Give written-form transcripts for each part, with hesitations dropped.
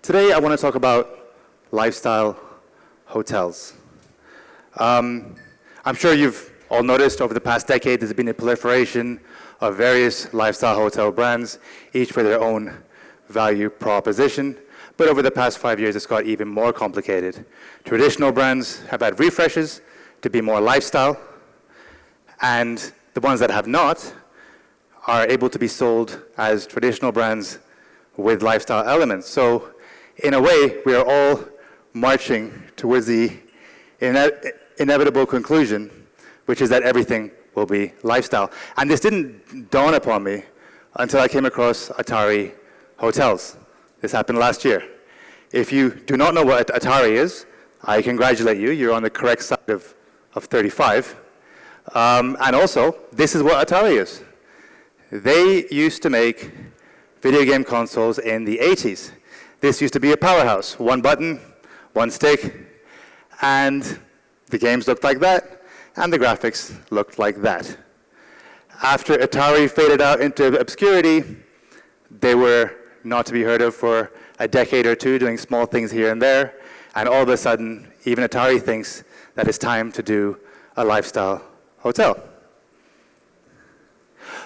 Today, I want to talk about lifestyle hotels. I'm sure you've all noticed over the past decade there's been a proliferation of various lifestyle hotel brands, each with their own value proposition. But over the past 5 years, it's got even more complicated. Traditional brands have had refreshes to be more lifestyle, and the ones that have not are able to be sold as traditional brands with lifestyle elements. So in a way, we are all marching towards the inevitable conclusion, which is that everything will be lifestyle. And this didn't dawn upon me until I came across Atari Hotels. This happened last year. If you do not know what Atari is, I congratulate you. You're on the correct side of 35. And also, this is what Atari is. They used to make video game consoles in the 80s. This used to be a powerhouse. One button, one stick, and the games looked like that, and the graphics looked like that. After Atari faded out into obscurity, they were not to be heard of for a decade or two, doing small things here and there, and all of a sudden, even Atari thinks that it's time to do a lifestyle hotel.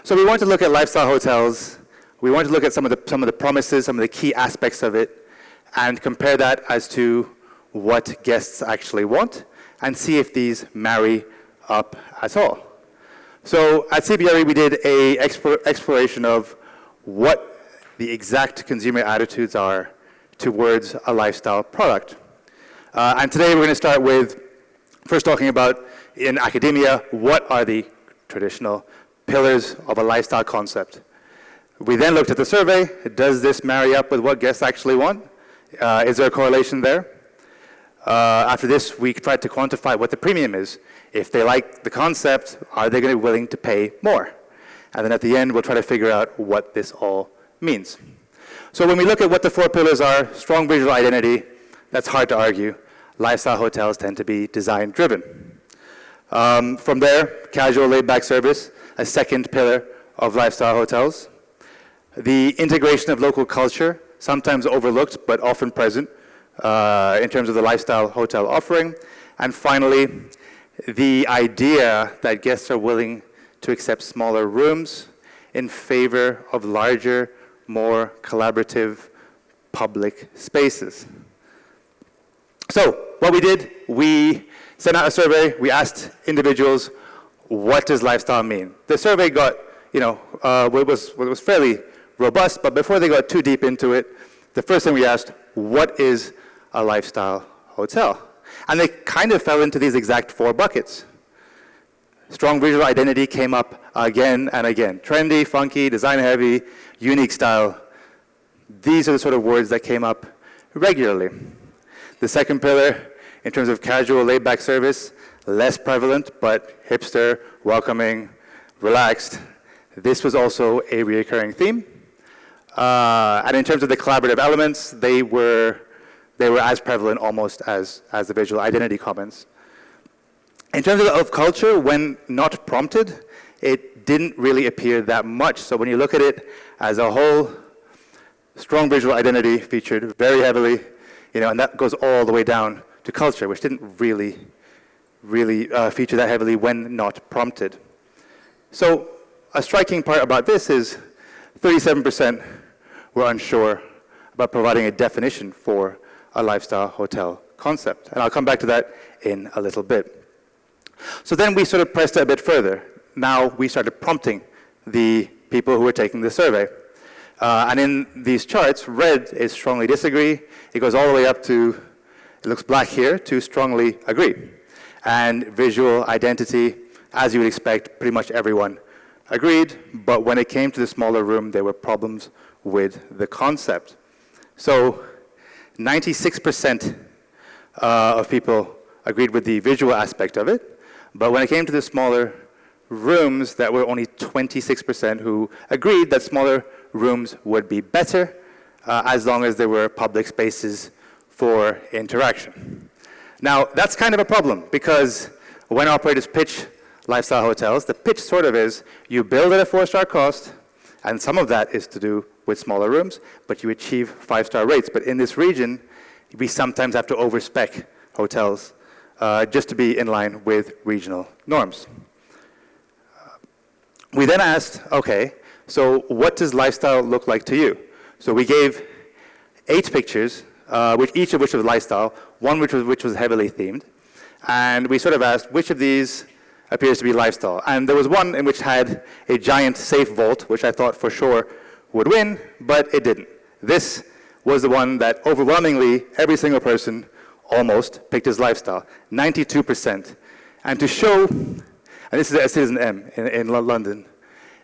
So we want to look at lifestyle hotels. We want to look at some of the promises, some of the key aspects of it, and compare that as to what guests actually want, and see if these marry up at all. So at CBRE, we did an exploration of what the exact consumer attitudes are towards a lifestyle product. And today we're going to start with first talking about, in academia, what are the traditional pillars of a lifestyle concept. We then looked at the survey. Does this marry up with what guests actually want? Is there a correlation there? After this, we tried to quantify what the premium is. If they like the concept, are they going to be willing to pay more? And then at the end, we'll try to figure out what this all means. So when we look at what the four pillars are, strong visual identity, that's hard to argue. Lifestyle hotels tend to be design-driven. From there, casual, laid-back service, a second pillar of lifestyle hotels. The integration of local culture, sometimes overlooked but often present in terms of the lifestyle hotel offering. And finally, the idea that guests are willing to accept smaller rooms in favor of larger, more collaborative public spaces. So what we did, we sent out a survey. We asked individuals, what does lifestyle mean? The survey got, it was fairly robust, but before they got too deep into it, the first thing we asked, what is a lifestyle hotel? And they kind of fell into these exact four buckets. Strong visual identity came up again and again. Trendy, funky, design-heavy, unique style. These are the sort of words that came up regularly. The second pillar, in terms of casual, laid-back service, less prevalent, but hipster, welcoming, relaxed. This was also a recurring theme. And in terms of the collaborative elements, they were as prevalent almost as the visual identity comments. In terms of culture, when not prompted, it didn't really appear that much. So when you look at it as a whole, strong visual identity featured very heavily, and that goes all the way down to culture, which didn't really feature that heavily when not prompted. So a striking part about this is 37% were unsure about providing a definition for a lifestyle hotel concept. And I'll come back to that in a little bit. So then we sort of pressed it a bit further. Now we started prompting the people who were taking the survey. And in these charts, red is strongly disagree. It goes all the way up to, it looks black here, to strongly agree. And visual identity, as you would expect, pretty much everyone agreed. But when it came to the smaller room, there were problems with the concept. So 96% of people agreed with the visual aspect of it. But when it came to the smaller rooms, there were only 26% who agreed that smaller rooms would be better as long as there were public spaces for interaction. Now, that's kind of a problem because when operators pitch lifestyle hotels, the pitch sort of is you build at a 4-star cost And some of that is to do with smaller rooms, but you achieve 5-star rates. But in this region, we sometimes have to overspec hotels just to be in line with regional norms. We then asked, okay, so what does lifestyle look like to you? So we gave 8 pictures, each of which was lifestyle, one which was heavily themed. And we sort of asked, which of these appears to be lifestyle? And there was one in which had a giant safe vault, which I thought for sure would win, but it didn't. This was the one that overwhelmingly every single person almost picked as lifestyle, 92%. And to show, and this is a Citizen M in London,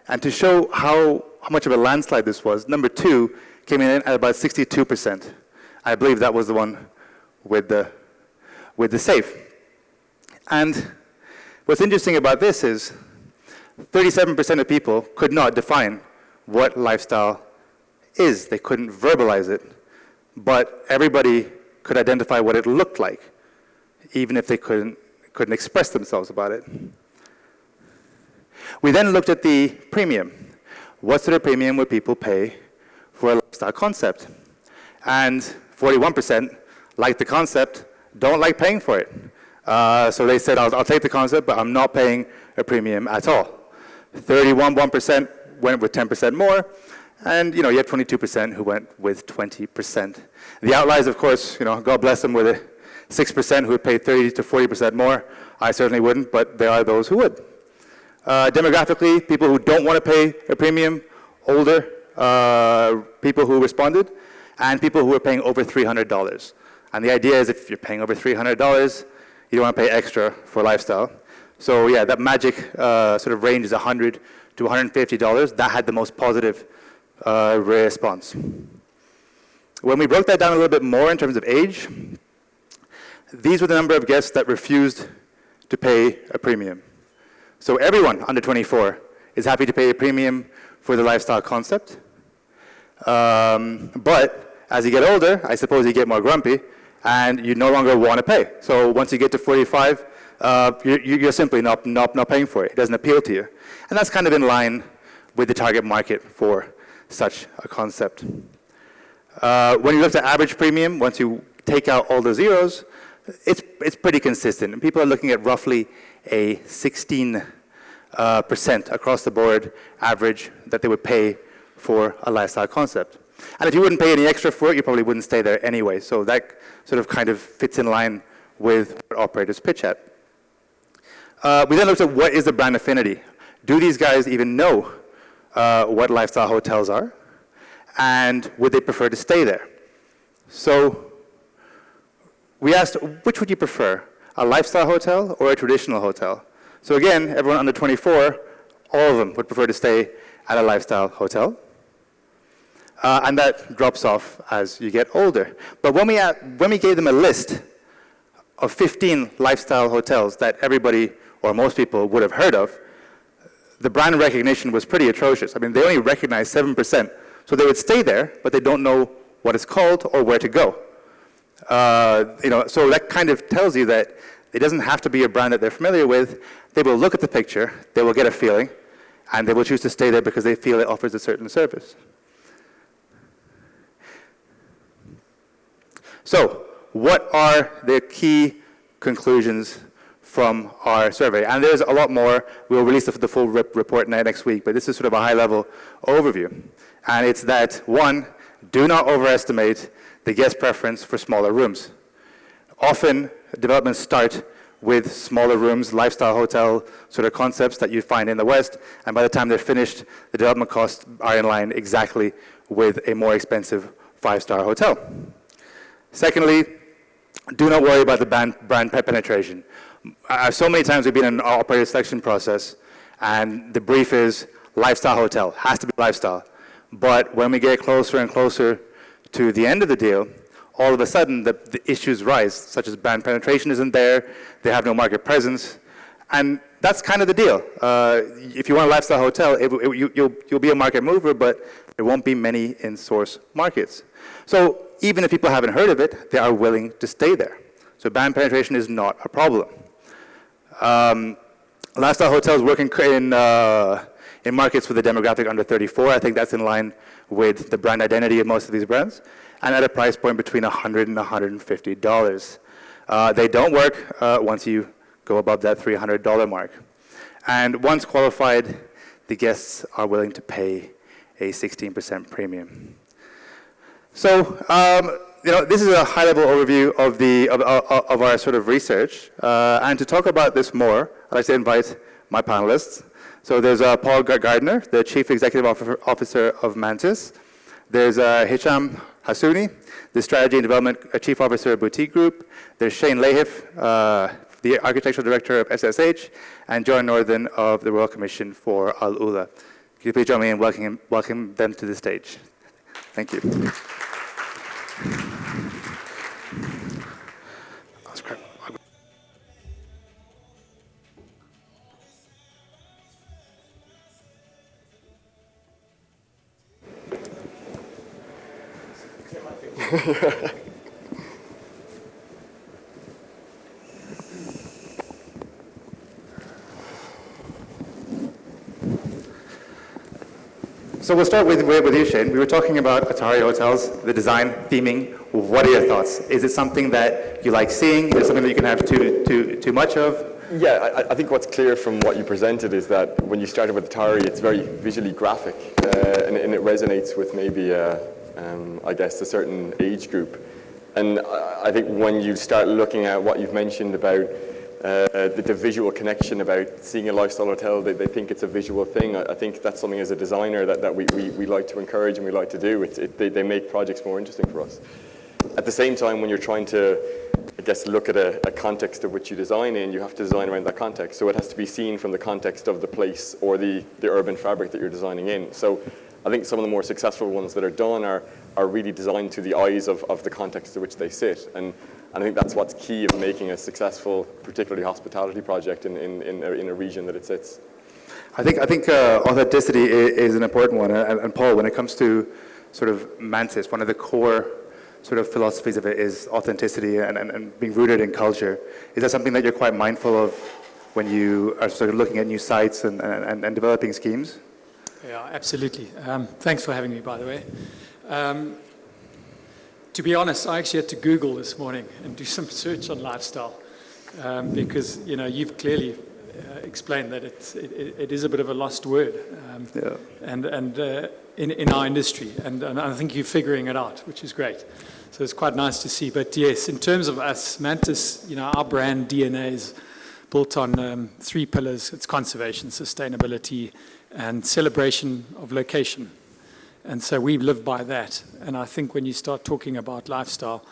and to show how much of a landslide this was, number 2 came in at about 62%. I believe that was the one with the safe. And what's interesting about this is 37% of people could not define what lifestyle is. They couldn't verbalize it, but everybody could identify what it looked like, even if they couldn't express themselves about it. We then looked at the premium. What sort of premium would people pay for a lifestyle concept? And 41% liked the concept, don't like paying for it. So they said, I'll take the concept, but I'm not paying a premium at all. 31% went with 10% more, and you had 22% who went with 20%. The outliers, of course, God bless them, with 6% who would pay 30 to 40% more. I certainly wouldn't, but there are those who would. Demographically, people who don't want to pay a premium, older people who responded, and people who are paying over $300. And the idea is if you're paying over $300, you don't want to pay extra for lifestyle. So yeah, that magic sort of range is $100 to $150. That had the most positive response. When we broke that down a little bit more in terms of age, these were the number of guests that refused to pay a premium. So everyone under 24 is happy to pay a premium for the lifestyle concept. But as you get older, I suppose you get more grumpy, and you no longer want to pay. So once you get to 45, you're simply not paying for it. It doesn't appeal to you. And that's kind of in line with the target market for such a concept. When you look at average premium, once you take out all the zeros, it's pretty consistent. And people are looking at roughly a 16% across the board average that they would pay for a lifestyle concept. And if you wouldn't pay any extra for it, you probably wouldn't stay there anyway. So that sort of kind of fits in line with what operators pitch at. We then looked at what is the brand affinity. Do these guys even know what lifestyle hotels are? And would they prefer to stay there? So we asked, which would you prefer, a lifestyle hotel or a traditional hotel? So again, everyone under 24, all of them would prefer to stay at a lifestyle hotel. And that drops off as you get older. But when we gave them a list of 15 lifestyle hotels that everybody or most people would have heard of, the brand recognition was pretty atrocious. I mean, they only recognized 7%. So they would stay there, but they don't know what it's called or where to go. So that kind of tells you that it doesn't have to be a brand that they're familiar with. They will look at the picture, they will get a feeling, and they will choose to stay there because they feel it offers a certain service. So, what are the key conclusions from our survey? And there's a lot more. We'll release the full report next week, but this is sort of a high-level overview. And it's that, 1, do not overestimate the guest preference for smaller rooms. Often, developments start with smaller rooms, lifestyle hotel sort of concepts that you find in the West, and by the time they're finished, the development costs are in line exactly with a more expensive 5-star hotel. Secondly, do not worry about the brand penetration. So many times we've been in an operator selection process, and the brief is lifestyle hotel, has to be lifestyle. But when we get closer and closer to the end of the deal, all of a sudden the issues rise, such as brand penetration isn't there, they have no market presence, and that's kind of the deal. If you want a lifestyle hotel, you'll be a market mover, but there won't be many in source markets. So even if people haven't heard of it, they are willing to stay there. So brand penetration is not a problem. Lifestyle hotels work in In markets with a demographic under 34, I think that's in line with the brand identity of most of these brands, and at a price point between $100 and $150. They don't work once you go above that $300 mark. And once qualified, the guests are willing to pay a 16% premium. So, this is a high-level overview of our sort of research. And to talk about this more, I'd like to invite my panelists. So there's Paul Gardiner, the Chief Executive Officer of Mantis. There's Hicham Hassouni, the Strategy and Development Chief Officer of Boutique Group. There's Shane Lahiff, the Architectural Director of SSH, and John Northen of the Royal Commission for AlUla. Could you please join me in welcome them to the stage? Thank you. So we'll start with you, Shane. We were talking about Atari Hotels, the design, theming. What are your thoughts? Is it something that you like seeing? Is it something that you can have too much of? Yeah, I think what's clear from what you presented is that when you started with Atari, it's very visually graphic, and it resonates with maybe, I guess, a certain age group. And I think when you start looking at what you've mentioned about the visual connection about seeing a lifestyle hotel, they think it's a visual thing. I think that's something as a designer that we like to encourage and we like to do. They make projects more interesting for us. At the same time, when you're trying to, I guess, look at a context of which you design in, you have to design around that context. So it has to be seen from the context of the place or the urban fabric that you're designing in. So I think some of the more successful ones that are done are really designed to the eyes of the context to which they sit. And I think that's what's key of making a successful, particularly hospitality project in a region that it sits. I think authenticity is an important one. And Paul, when it comes to sort of Mantis, one of the core sort of philosophies of it is authenticity and being rooted in culture. Is that something that you're quite mindful of when you are sort of looking at new sites and developing schemes? Yeah, absolutely. Thanks for having me, by the way. To be honest, I actually had to Google this morning and do some search on lifestyle because you've clearly explained that it is a bit of a lost word, and in our industry, and I think you're figuring it out, which is great. So it's quite nice to see. But yes, in terms of us, Mantis, our brand DNA is built on 3 pillars. It's conservation, sustainability, and celebration of location. And so we live by that. And I think when you start talking about lifestyle,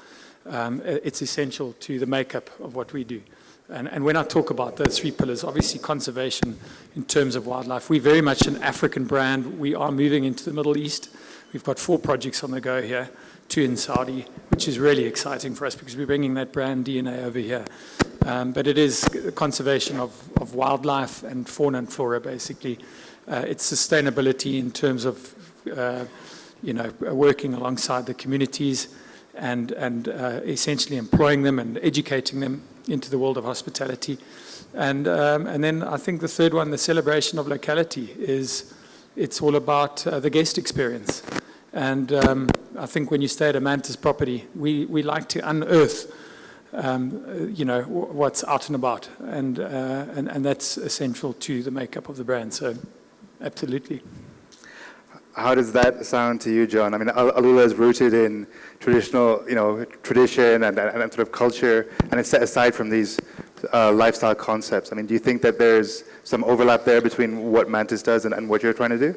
it's essential to the makeup of what we do. And when I talk about those 3 pillars, obviously conservation in terms of wildlife, we're very much an African brand. We are moving into the Middle East. We've got 4 projects on the go here, 2 in Saudi, which is really exciting for us because we're bringing that brand DNA over here. But it is conservation of wildlife and fauna and flora, basically. It's sustainability in terms of working alongside the communities and essentially employing them and educating them into the world of hospitality. And then I think the third one, the celebration of locality, it's all about the guest experience. And I think when you stay at a Mantis property, we like to unearth what's out and about, and that's essential to the makeup of the brand. So absolutely. How does that sound to you, John? I mean, AlUla is rooted in traditional, tradition and sort of culture, and it's set aside from these lifestyle concepts. I mean, do you think that there's some overlap there between what Mantis does and what you're trying to do?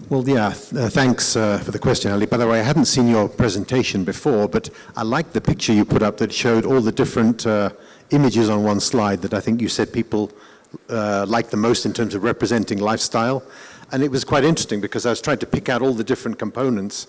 Well, yeah, thanks for the question, Ali. By the way, I hadn't seen your presentation before, but I liked the picture you put up that showed all the different images on one slide that I think you said people like the most in terms of representing lifestyle. And it was quite interesting because I was trying to pick out all the different components,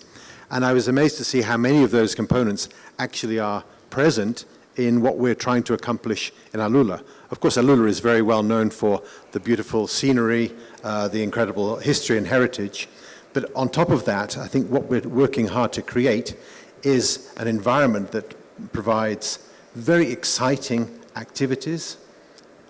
and I was amazed to see how many of those components actually are present in what we're trying to accomplish in AlUla. Of course, AlUla is very well known for the beautiful scenery, the incredible history and heritage. But on top of that, I think what we're working hard to create is an environment that provides very exciting activities,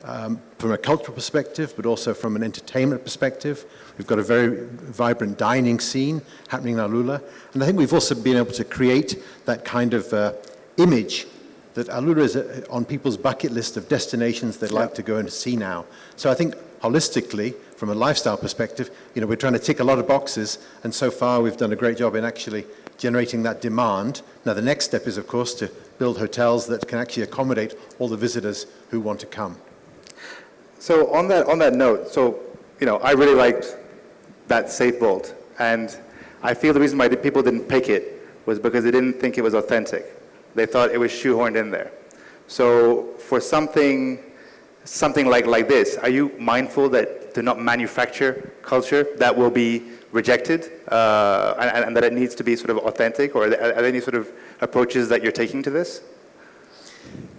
from a cultural perspective, but also from an entertainment perspective. We've got a very vibrant dining scene happening in AlUla. And I think we've also been able to create that kind of image that AlUla is on people's bucket list of destinations they'd like to go and see now. So I think holistically, from a lifestyle perspective, we're trying to tick a lot of boxes, and so far we've done a great job in actually generating that demand. Now the next step is, of course, to build hotels that can actually accommodate all the visitors who want to come. So on that note, I really liked that safe vault, and I feel the reason why people didn't pick it was because they didn't think it was authentic. They thought it was shoehorned in there. So for something like this, are you mindful that to not manufacture culture that will be rejected and that it needs to be sort of authentic, or are there any sort of approaches that you're taking to this?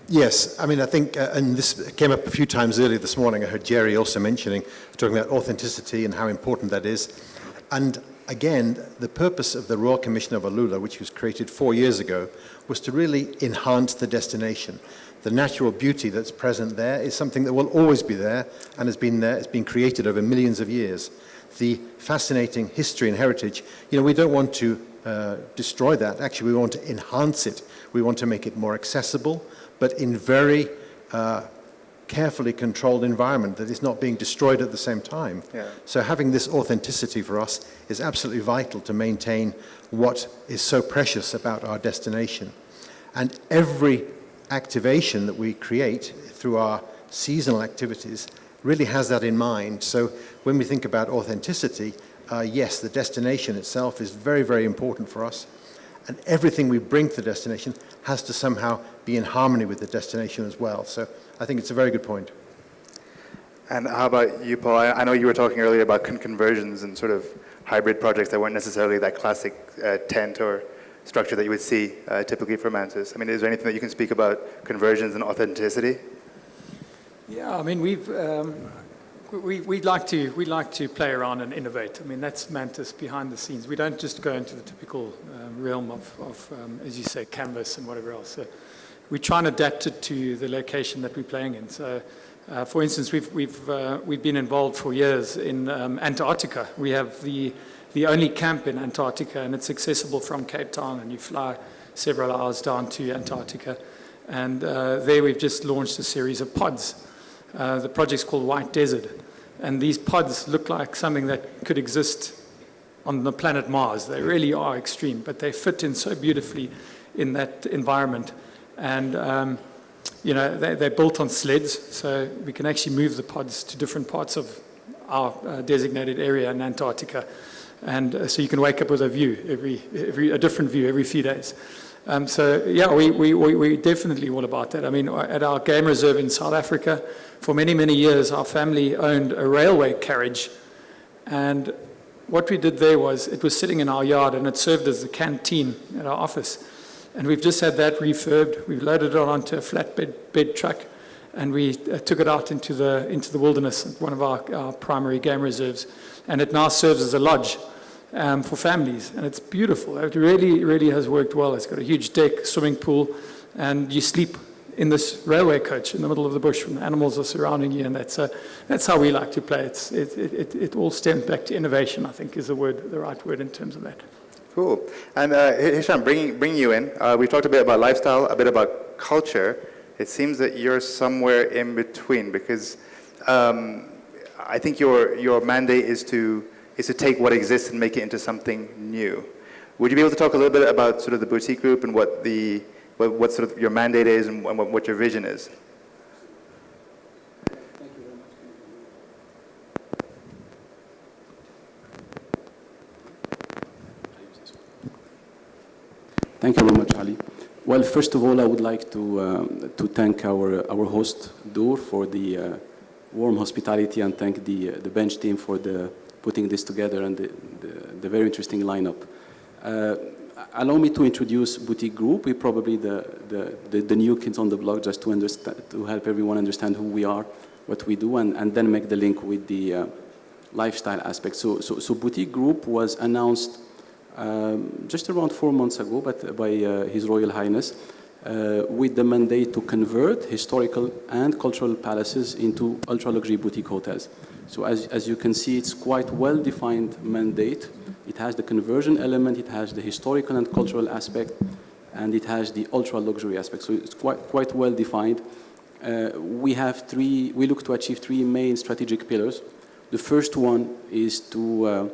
Yes, I mean, I think, and this came up a few times earlier this morning, I heard Jerry also talking about authenticity and how important that is. And again, the purpose of the Royal Commission of AlUla, which was created 4 years ago, was to really enhance the destination. The natural beauty that's present there is something that will always be there and has been there, it's been created over millions of years. The fascinating history and heritage, we don't want to destroy that. Actually, we want to enhance it. We want to make it more accessible, but in very carefully controlled environment that is not being destroyed at the same time. Yeah. So having this authenticity for us is absolutely vital to maintain what is so precious about our destination. And every activation that we create through our seasonal activities really has that in mind. So when we think about authenticity, yes, the destination itself is very, very important for us. And everything we bring to the destination has to somehow be in harmony with the destination as well. So I think it's a very good point. And how about you, Paul? I know you were talking earlier about conversions and sort of hybrid projects that weren't necessarily that classic tent or structure that you would see typically for Mantis. I mean, is there anything that you can speak about conversions and authenticity? Yeah, I mean, we'd like to play around and innovate. I mean, that's Mantis behind the scenes. We don't just go into the typical realm of as you say, canvas and whatever else. So we try and adapt it to the location that we're playing in. So, for instance, we've been involved for years in Antarctica. We have the only camp in Antarctica, and it's accessible from Cape Town, and you fly several hours down to Antarctica. And there we've just launched a series of pods. The project's called White Desert. And these pods look like something that could exist on the planet Mars. They really are extreme, but they fit in so beautifully in that environment. And, they're built on sleds, so we can actually move the pods to different parts of our designated area in Antarctica. And so you can wake up with a view, a different view every few days. So yeah, we definitely all about that. I mean, at our game reserve in South Africa, for many, many years, our family owned a railway carriage. And what we did there was, it was sitting in our yard and it served as the canteen at our office. And we've just had that refurbed. We've loaded it onto a flatbed truck, and we took it out into the wilderness, one of our primary game reserves. And it now serves as a lodge for families, and it's beautiful. It really, really has worked well. It's got a huge deck, swimming pool, and you sleep in this railway coach in the middle of the bush when the animals are surrounding you, and that's how we like to play. It all stems back to innovation, I think, is the right word in terms of that. Cool. And Hicham, bringing you in, we've talked a bit about lifestyle, a bit about culture. It seems that you're somewhere in between, because I think your mandate is to take what exists and make it into something new. Would you be able to talk a little bit about sort of the boutique group and what sort of your mandate is and what your vision is? Thank you very much, Ali. Well, first of all, I would like to thank our host, Dur, for the warm hospitality, and thank the bench team for putting this together and the very interesting lineup. Allow me to introduce Boutique Group. We're probably the new kids on the block, just to help everyone understand who we are, what we do, and then make the link with the lifestyle aspect. So Boutique Group was announced just around 4 months ago, but by His Royal Highness. with the mandate to convert historical and cultural palaces into ultra-luxury boutique hotels. So as you can see, it's quite well-defined mandate. It has the conversion element, it has the historical and cultural aspect, and it has the ultra-luxury aspect. So it's quite well-defined. We look to achieve three main strategic pillars. The first one is to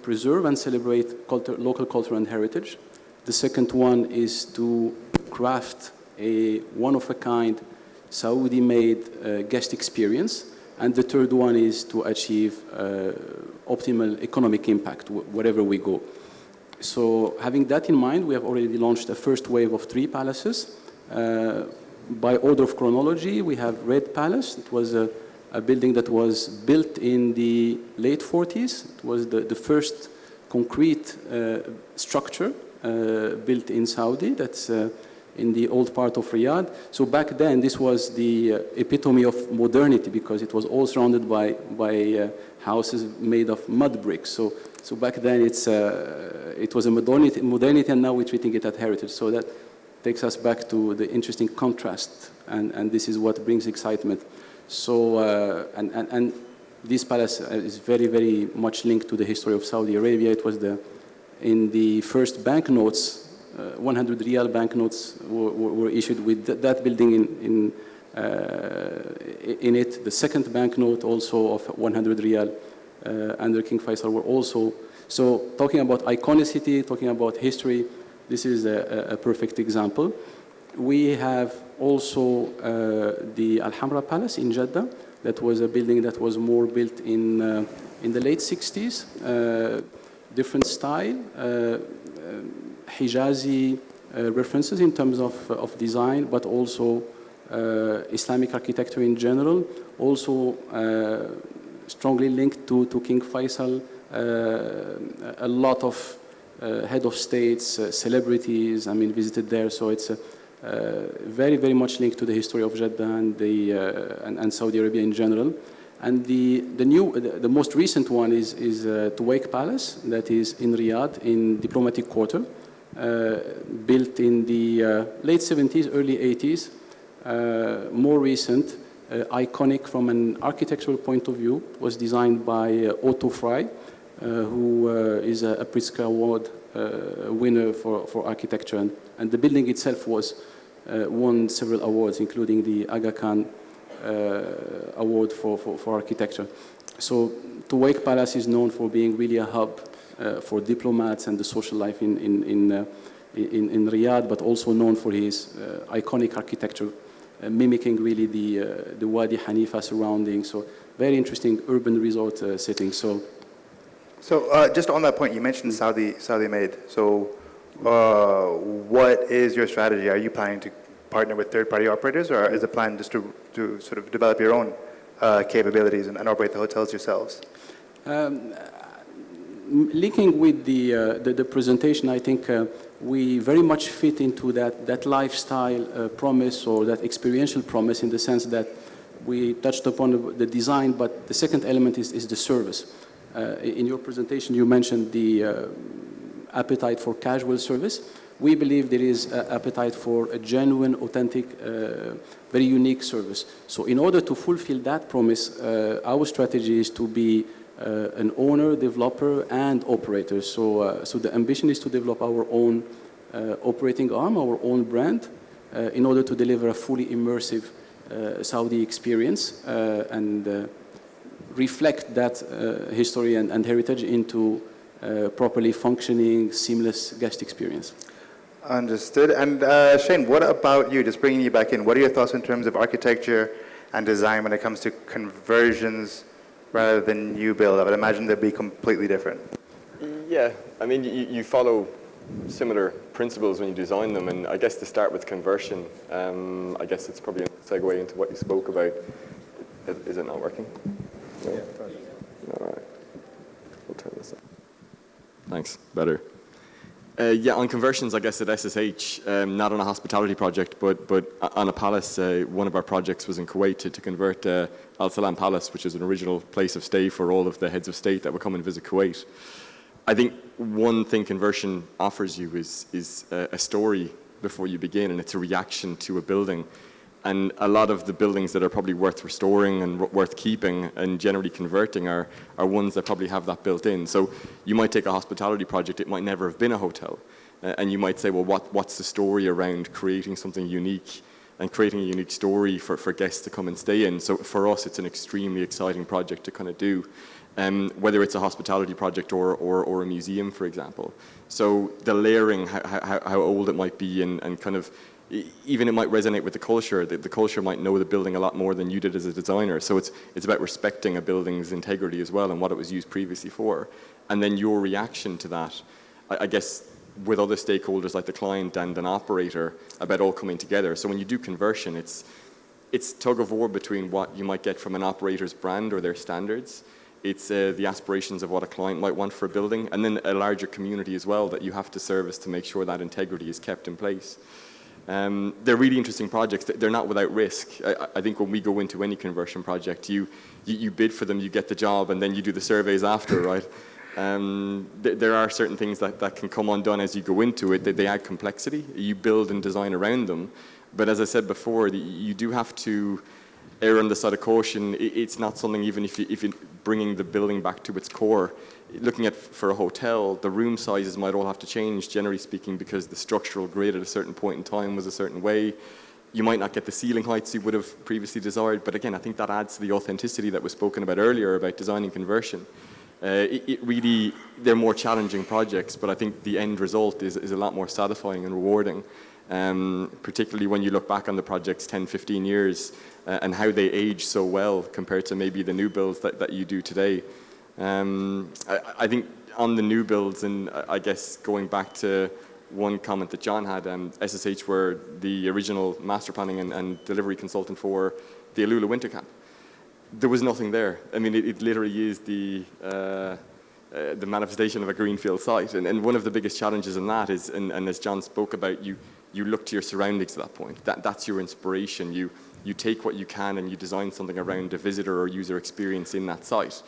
preserve and celebrate local culture and heritage. The second one is to craft a one-of-a-kind Saudi-made guest experience. And the third one is to achieve optimal economic impact wherever we go. So having that in mind, we have already launched a first wave of 3 palaces. By order of chronology, we have Red Palace. It was a building that was built in the late 40s. It was the first concrete structure built in Saudi. That's in the old part of Riyadh. So back then, this was the epitome of modernity because it was all surrounded by houses made of mud bricks. So back then, it was a modernity, and now we're treating it as heritage. So that takes us back to the interesting contrast, and this is what brings excitement. So, and this palace is very, very much linked to the history of Saudi Arabia. It was in the first banknotes, 100 riyal banknotes were issued with that building in it. The second banknote also of 100 riyal under King Faisal were also. So talking about iconicity, talking about history, this is a perfect example. We have also the Al-Hamra Palace in Jeddah. That was a building that was more built in the late 60s. Different style, Hijazi references in terms of design, but also Islamic architecture in general. Also strongly linked to King Faisal. A lot of head of states, celebrities, visited there. So it's very, very much linked to the history of Jeddah and Saudi Arabia in general. And the most recent one is Tuwaiq Palace, that is in Riyadh, in Diplomatic Quarter, built in the late 70s, early 80s. More recent, iconic from an architectural point of view, was designed by Otto Frey, who is a Pritzker Award winner for architecture. And the building itself won several awards, including the Aga Khan award for architecture. So Tuwaiq Palace is known for being really a hub for diplomats and the social life in Riyadh, but also known for his iconic architecture, mimicking really the Wadi Hanifa surrounding. So very interesting urban resort setting. So just on that point, you mentioned Saudi made. So what is your strategy? Are you planning to partner with third-party operators, or is the plan just to sort of develop your own capabilities and operate the hotels yourselves? Linking with the presentation, I think we very much fit into that lifestyle promise or that experiential promise, in the sense that we touched upon the design, but the second element is the service. In your presentation, you mentioned the appetite for casual service. We believe there is appetite for a genuine, authentic, very unique service. So in order to fulfill that promise, our strategy is to be an owner, developer, and operator. So the ambition is to develop our own operating arm, our own brand, in order to deliver a fully immersive Saudi experience and reflect that history and heritage into properly functioning, seamless guest experience. Understood. And Shane, what about you? Just bringing you back in, what are your thoughts in terms of architecture and design when it comes to conversions rather than new build? I would imagine they'd be completely different. Yeah, you follow similar principles when you design them, and I guess to start with conversion, I guess it's probably a segue into what you spoke about. Is it not working? No? Yeah, all right. We'll turn this up. Thanks. Better. On conversions, I guess at SSH, not on a hospitality project, but on a palace. One of our projects was in Kuwait to convert Al Salam Palace, which is an original place of stay for all of the heads of state that would come and visit Kuwait. I think one thing conversion offers you is a story before you begin, and it's a reaction to a building. And a lot of the buildings that are probably worth restoring and worth keeping and generally converting are ones that probably have that built in. So you might take a hospitality project, it might never have been a hotel. And you might say, well, what's the story around creating something unique and creating a unique story for guests to come and stay in? So for us, it's an extremely exciting project to kind of do, whether it's a hospitality project or a museum, for example. So the layering, how old it might be and kind of, even it might resonate with the culture. The culture might know the building a lot more than you did as a designer. So it's about respecting a building's integrity as well and what it was used previously for. And then your reaction to that, I guess, with other stakeholders like the client and an operator, about all coming together. So when you do conversion, it's tug of war between what you might get from an operator's brand or their standards. It's the aspirations of what a client might want for a building, and then a larger community as well that you have to service to make sure that integrity is kept in place. They're really interesting projects. They're not without risk. I think when we go into any conversion project, you bid for them, you get the job, and then you do the surveys after, right? There are certain things that can come undone as you go into it. They add complexity. You build and design around them. But as I said before, you do have to err on the side of caution. It's not something, even if you're bringing the building back to its core. Looking at, for a hotel, the room sizes might all have to change, generally speaking, because the structural grade at a certain point in time was a certain way. You might not get the ceiling heights you would have previously desired, but again, I think that adds to the authenticity that was spoken about earlier about designing conversion. Really, they're more challenging projects, but I think the end result is a lot more satisfying and rewarding, particularly when you look back on the projects 10, 15 years and how they age so well compared to maybe the new builds that you do today. I think on the new builds, and I guess going back to one comment that John had, SSH were the original master planning and delivery consultant for the AlUla winter camp. There was nothing there. I mean, it literally is the manifestation of a greenfield site. And one of the biggest challenges in that is, and as John spoke about, you look to your surroundings at that point. That's your inspiration. You take what you can and you design something around a visitor or user experience in that site.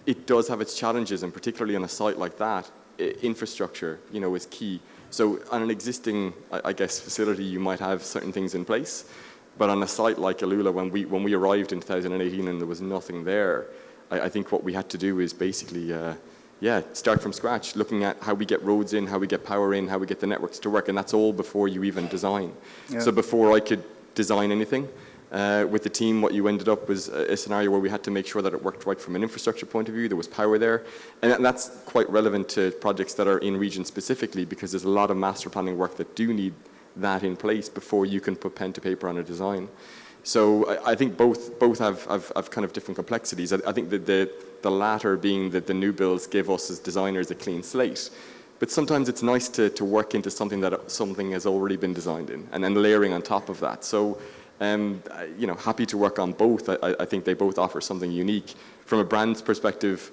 It does have its challenges, and particularly on a site like that, infrastructure, is key. So on an existing, I guess, facility, you might have certain things in place. But on a site like AlUla, when we arrived in 2018 and there was nothing there, I think what we had to do is basically, start from scratch, looking at how we get roads in, how we get power in, how we get the networks to work, and that's all before you even design. Yeah. So before I could design anything, with the team, what you ended up was a scenario where we had to make sure that it worked right from an infrastructure point of view, there was power there, and that's quite relevant to projects that are in region specifically, because there's a lot of master planning work that do need that in place before you can put pen to paper on a design. So I think both have kind of different complexities. I think that the latter being that the new builds give us as designers a clean slate, but sometimes it's nice to work into something that something has already been designed in, and then layering on top of that. So happy to work on both. I think they both offer something unique. From a brand's perspective,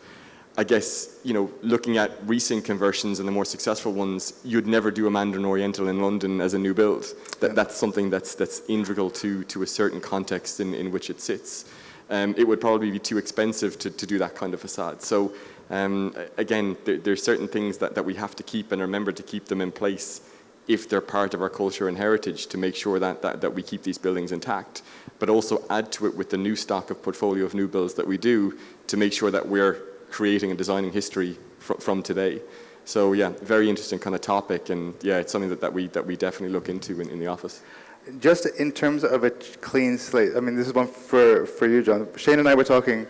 I guess, looking at recent conversions and the more successful ones, you'd never do a Mandarin Oriental in London as a new build. That's something that's integral to a certain context in which it sits. It would probably be too expensive to do that kind of facade. So again, there's certain things that we have to keep and remember to keep them in place if they're part of our culture and heritage, to make sure that we keep these buildings intact, but also add to it with the new stock of portfolio of new builds that we do to make sure that we're creating and designing history from today. So yeah, very interesting kind of topic, and yeah, it's something that we definitely look into in the office. Just in terms of a clean slate, I mean, this is one for you, John. Shane and I were talking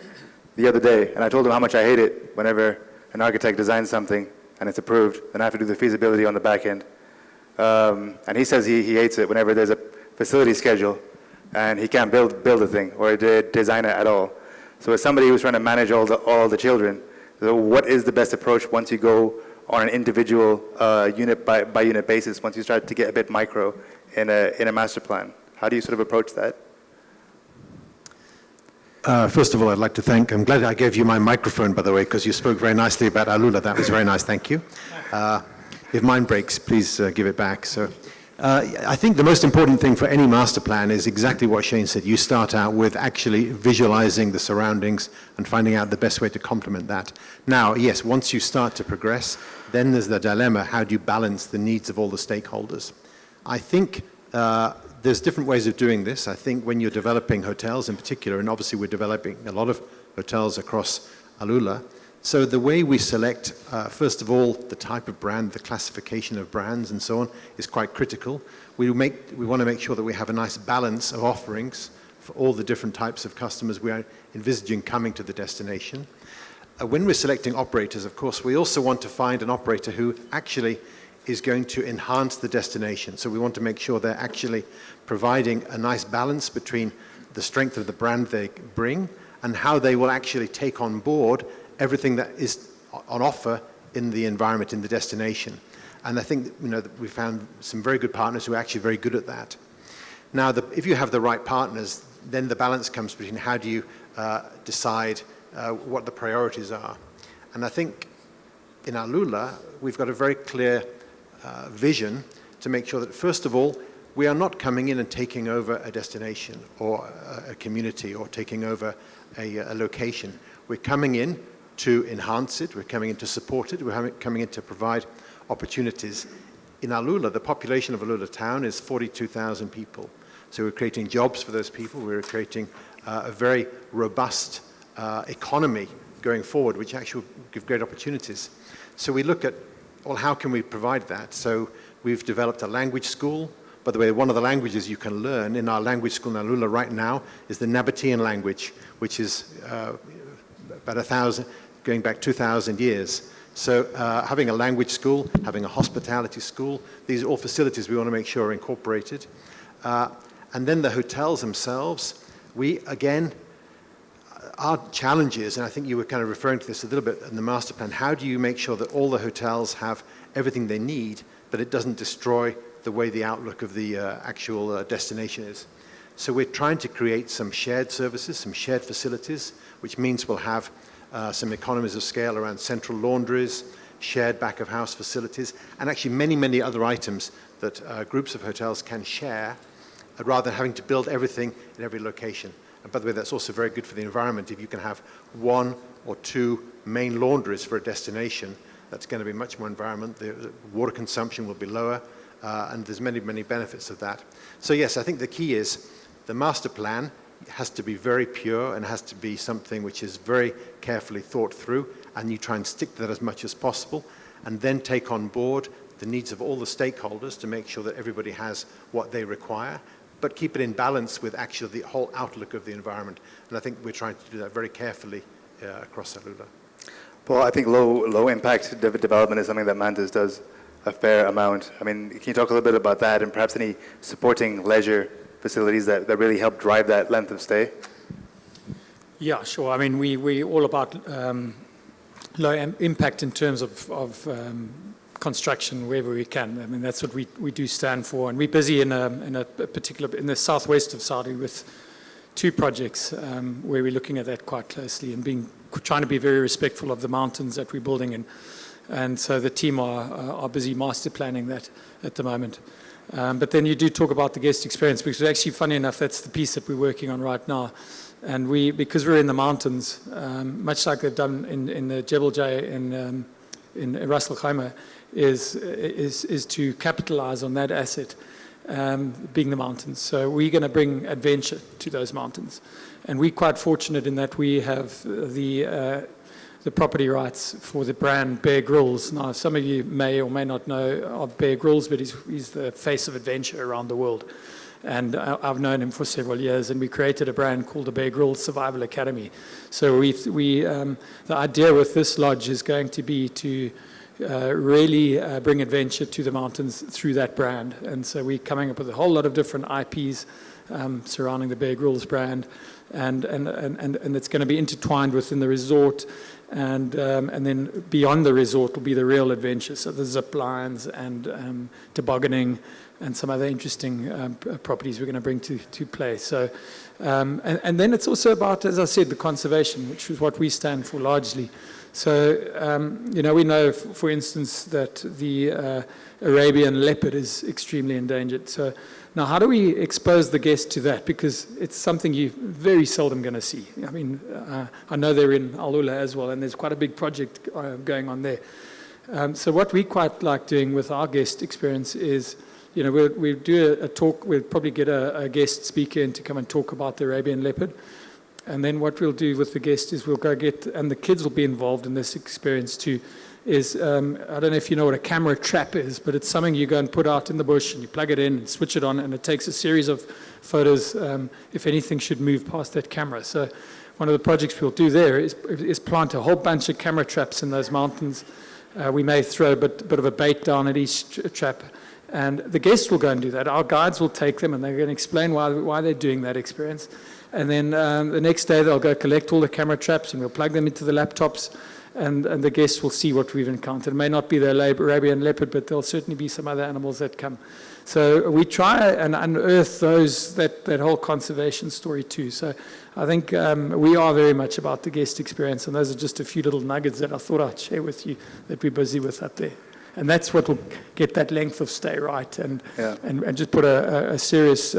the other day, and I told him how much I hate it whenever an architect designs something and it's approved, then I have to do the feasibility on the back end. And he says he hates it whenever there's a facility schedule and he can't build a thing or design it at all. So as somebody who's trying to manage all the children, so what is the best approach once you go on an individual unit by unit basis, once you start to get a bit micro in a master plan? How do you sort of approach that? First of all, I'd like to thank, I'm glad I gave you my microphone, by the way, because you spoke very nicely about AlUla. That was very nice, thank you. If mine breaks, please give it back. So, I think the most important thing for any master plan is exactly what Shane said. You start out with actually visualizing the surroundings and finding out the best way to complement that. Now, yes, once you start to progress, then there's the dilemma, how do you balance the needs of all the stakeholders? I think there's different ways of doing this. I think when you're developing hotels in particular, and obviously we're developing a lot of hotels across AlUla, so the way we select, first of all, the type of brand, the classification of brands and so on is quite critical. We want to make sure that we have a nice balance of offerings for all the different types of customers we are envisaging coming to the destination. When we're selecting operators, of course, we also want to find an operator who actually is going to enhance the destination. So we want to make sure they're actually providing a nice balance between the strength of the brand they bring and how they will actually take on board everything that is on offer in the environment, in the destination. And I think that we found some very good partners who are actually very good at that. Now, if you have the right partners, then the balance comes between how do you decide what the priorities are. And I think in AlUla, we've got a very clear vision to make sure that, first of all, we are not coming in and taking over a destination or a community or taking over a location. We're coming in to enhance it, we're coming in to support it, we're coming in to provide opportunities. In AlUla, the population of AlUla town is 42,000 people. So we're creating jobs for those people, we're creating a very robust economy going forward, which actually will give great opportunities. So we look at, well, how can we provide that? So we've developed a language school. By the way, one of the languages you can learn in our language school in AlUla right now is the Nabatean language, which is about 1,000, going back 2,000 years. So having a language school, having a hospitality school, these are all facilities we want to make sure are incorporated. And then the hotels themselves, we, again, our challenges, and I think you were kind of referring to this a little bit in the master plan, how do you make sure that all the hotels have everything they need, but it doesn't destroy the way the outlook of the actual destination is? So we're trying to create some shared services, some shared facilities, which means we'll have some economies of scale around central laundries, shared back-of-house facilities, and actually many, many other items that groups of hotels can share rather than having to build everything in every location. And by the way, that's also very good for the environment. If you can have 1 or 2 main laundries for a destination, that's going to be much more environment. The water consumption will be lower, and there's many, many benefits of that. So yes, I think the key is the master plan has to be very pure and has to be something which is very carefully thought through, and you try and stick to that as much as possible, and then take on board the needs of all the stakeholders to make sure that everybody has what they require, but keep it in balance with actually the whole outlook of the environment. And I think we're trying to do that very carefully across AlUla. Well, I think low impact development is something that Mantis does a fair amount. I mean, can you talk a little bit about that and perhaps any supporting leisure facilities that really help drive that length of stay? Yeah, sure. I mean, we're all about low impact in terms of construction wherever we can. I mean, that's what we do stand for. And we're busy in the southwest of Saudi with 2 projects where we're looking at that quite closely and trying to be very respectful of the mountains that we're building in. And so the team are busy master planning that at the moment. But then you do talk about the guest experience, because actually, funny enough, that's the piece that we're working on right now. And because we're in the mountains, much like they've done in the Jebel Jay in Ras Al Khaimah, is to capitalize on that asset, being the mountains. So we're going to bring adventure to those mountains. And we're quite fortunate in that we have the property rights for the brand Bear Grylls. Now, some of you may or may not know of Bear Grylls, but he's the face of adventure around the world. And I've known him for several years, and we created a brand called the Bear Grylls Survival Academy. So the idea with this lodge is going to be to really bring adventure to the mountains through that brand. And so we're coming up with a whole lot of different IPs surrounding the Bear Grylls brand, and it's going to be intertwined within the resort, and then beyond the resort will be the real adventure. So the zip lines and tobogganing and some other interesting properties we're going to bring to play. So, and then it's also about, as I said, the conservation, which is what we stand for largely. So, we know, for instance, that the Arabian leopard is extremely endangered. So now how do we expose the guest to that? Because it's something you're very seldom going to see. I mean, I know they're in AlUla as well, and there's quite a big project going on there. So what we quite like doing with our guest experience is we'll do a talk. We'll probably get a guest speaker in to come and talk about the Arabian leopard. And then what we'll do with the guest is we'll go and the kids will be involved in this experience too, is, I don't know if you know what a camera trap is, but it's something you go and put out in the bush and you plug it in and switch it on, and it takes a series of photos if anything should move past that camera. So one of the projects we'll do there is plant a whole bunch of camera traps in those mountains. We may throw a bit of a bait down at each trap, and the guests will go and do that. Our guides will take them and they're going to explain why they're doing that experience. And then the next day they'll go collect all the camera traps and we'll plug them into the laptops, and the guests will see what we've encountered. It may not be the Arabian leopard, but there'll certainly be some other animals that come. So we try and unearth that whole conservation story too. So I think we are very much about the guest experience, and those are just a few little nuggets that I thought I'd share with you that we're busy with up there. And that's what will get that length of stay right, and just put a serious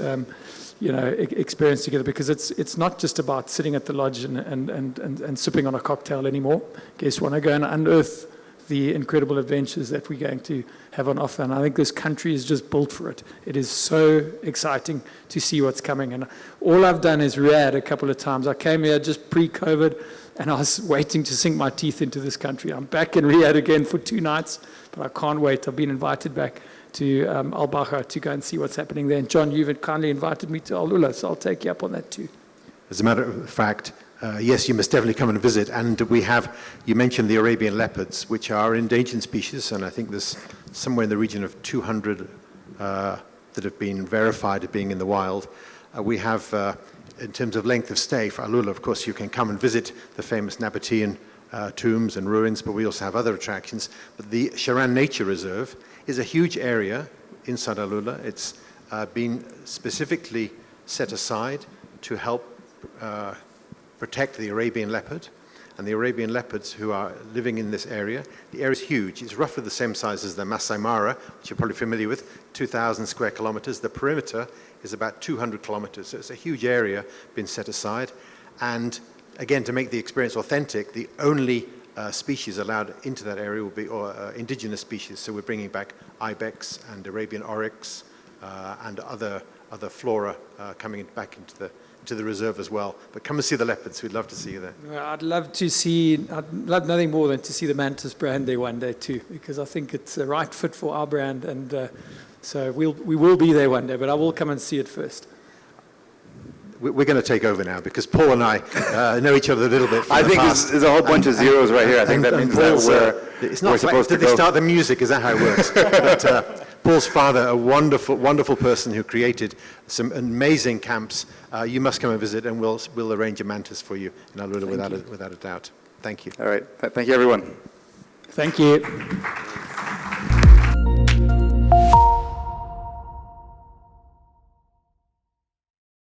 experience together, because it's not just about sitting at the lodge and sipping on a cocktail anymore. Guests want to go and unearth the incredible adventures that we're going to have on offer. And I think this country is just built for it. It is so exciting to see what's coming. And all I've done is Riyadh a couple of times. I came here just pre-COVID, and I was waiting to sink my teeth into this country. I'm back in Riyadh again for 2 nights, but I can't wait. I've been invited back to Al-Baha to go and see what's happening there. And John, you've kindly invited me to AlUla, so I'll take you up on that too. As a matter of fact, yes, you must definitely come and visit. And you mentioned the Arabian leopards, which are endangered species, and I think there's somewhere in the region of 200 that have been verified as being in the wild. We have, in terms of length of stay for AlUla, of course, you can come and visit the famous Nabatean tombs and ruins, but we also have other attractions. But the Sharan Nature Reserve is a huge area inside AlUla. It's been specifically set aside to help protect the Arabian leopard and the Arabian leopards who are living in this area. The area is huge. It's roughly the same size as the Masai Mara, which you're probably familiar with, 2,000 square kilometers. The perimeter is about 200 kilometers. So it's a huge area being set aside. And again, to make the experience authentic, the only species allowed into that area will be indigenous species. So we're bringing back ibex and Arabian oryx and other flora coming back into the reserve as well. But come and see the leopards. We'd love to see you there. I'd love nothing more than to see the Mantis brand there one day too, because I think it's a right fit for our brand, and so we will be there one day, but I will come and see it first. We're going to take over now because Paul and I know each other a little bit. I think there's a whole bunch of zeros right here. I think that means Paul's, that we're supposed to go. Did they start the music? Is that how it works? But Paul's father, a wonderful, wonderful person who created some amazing camps. You must come and visit, and we'll arrange a Mantis for you in AlUla without a doubt. Thank you. All right. Thank you, everyone. Thank you.